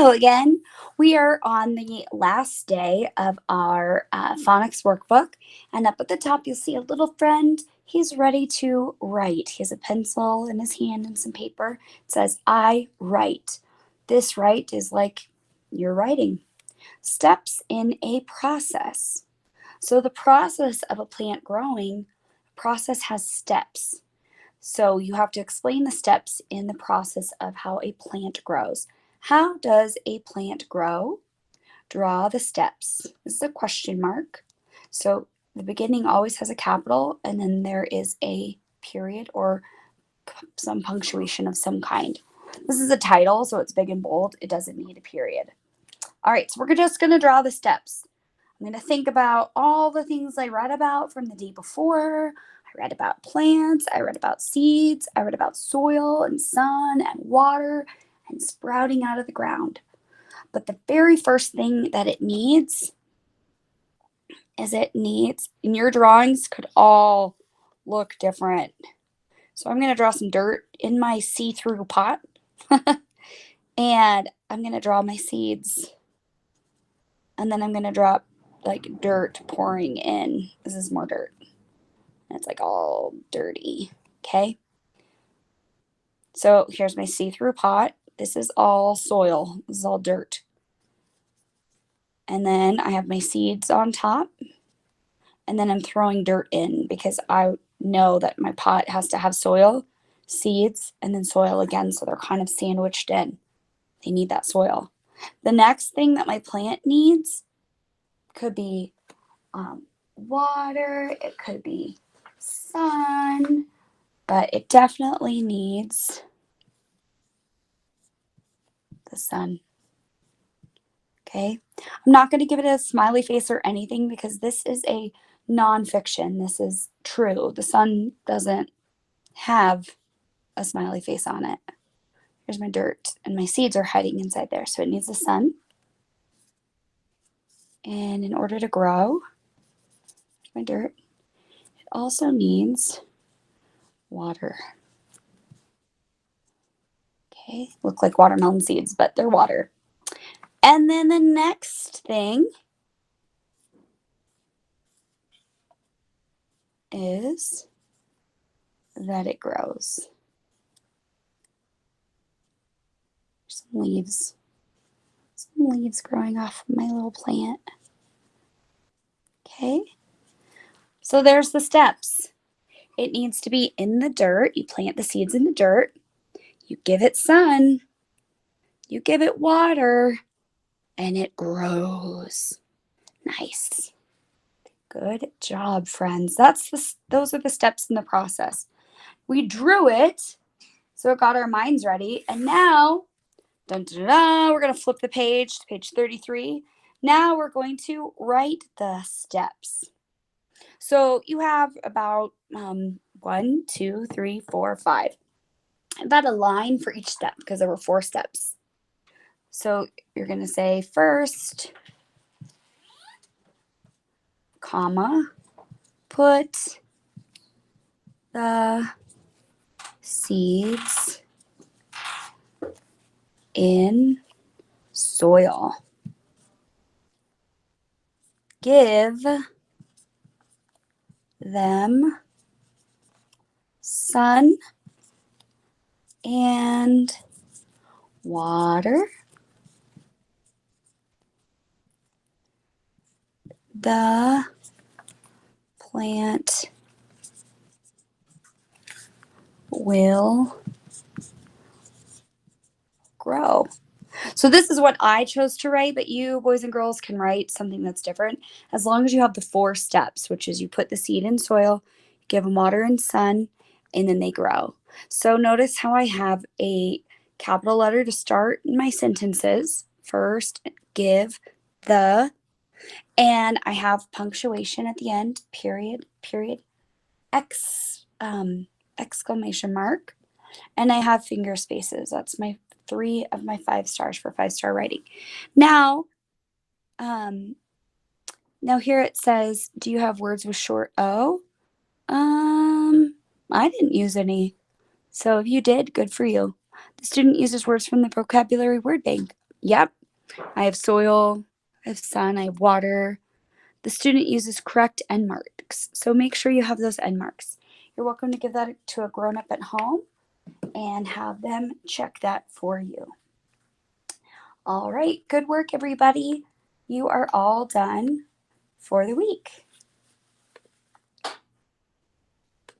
Hello again. We are on the last day of our phonics workbook, and up at the top you'll see a little friend. He's ready to write. He has a pencil in his hand and some paper. It says, I write. This write is like you're writing. Steps in a process. So the process of a plant growing, process has steps. So you have to explain the steps in the process of how a plant grows. How does a plant grow? Draw the steps. This is a question mark. So the beginning always has a capital, and then there is a period or some punctuation of some kind. This is a title, so it's big and bold. It doesn't need a period. All right, so we're just going to draw the steps. I'm going to think about all the things I read about from the day before. I read about plants, I read about seeds, I read about soil and sun and water and sprouting out of the ground. But the very first thing that it needs is and your drawings could all look different. So I'm going to draw some dirt in my see-through pot. And I'm going to draw my seeds. And then I'm going to drop like dirt pouring in. This is more dirt. And it's like all dirty. Okay. So here's my see-through pot. This is all soil. This is all dirt. And then I have my seeds on top. And then I'm throwing dirt in because I know that my pot has to have soil, seeds, and then soil again. So they're kind of sandwiched in. They need that soil. The next thing that my plant needs could be water. It could be sun. But it definitely needs the sun. Okay. I'm not going to give it a smiley face or anything because this is a nonfiction. This is true. The sun doesn't have a smiley face on it. Here's my dirt, and my seeds are hiding inside there. So it needs the sun. And in order to grow, my dirt, it also needs water. Okay, look like watermelon seeds, but they're water. And then the next thing is that it grows. Some leaves growing off of my little plant. Okay, so there's the steps. It needs to be in the dirt. You plant the seeds in the dirt. You give it sun. You give it water, and it grows. Nice. Good job, friends. Those are the steps in the process. We drew it, so it got our minds ready, and now, dun, dun, dun, we're going to flip the page to page 33. Now we're going to write the steps. So you have about 1, 2, 3, 4, 5. About a line for each step because there were 4 steps. So you're going to say first, comma, put the seeds in soil. Give them sun and water. The plant will grow. So this is what I chose to write, but you boys and girls can write something that's different as long as you have the 4 steps, which is you put the seed in soil, give them water and sun, and then they grow. So notice how I have a capital letter to start my sentences. First, give, the, and I have punctuation at the end, period, exclamation mark, and I have finger spaces. That's my 3 of my 5 stars for 5-star writing. Now here it says, do you have words with short O? I didn't use any. So if you did, good for you. The student uses words from the vocabulary word bank. Yep, I have soil, I have sun, I have water. The student uses correct end marks, so make sure you have those end marks. You're welcome to give that to a grown-up at home and have them check that for you. All right, good work, everybody. You are all done for the week.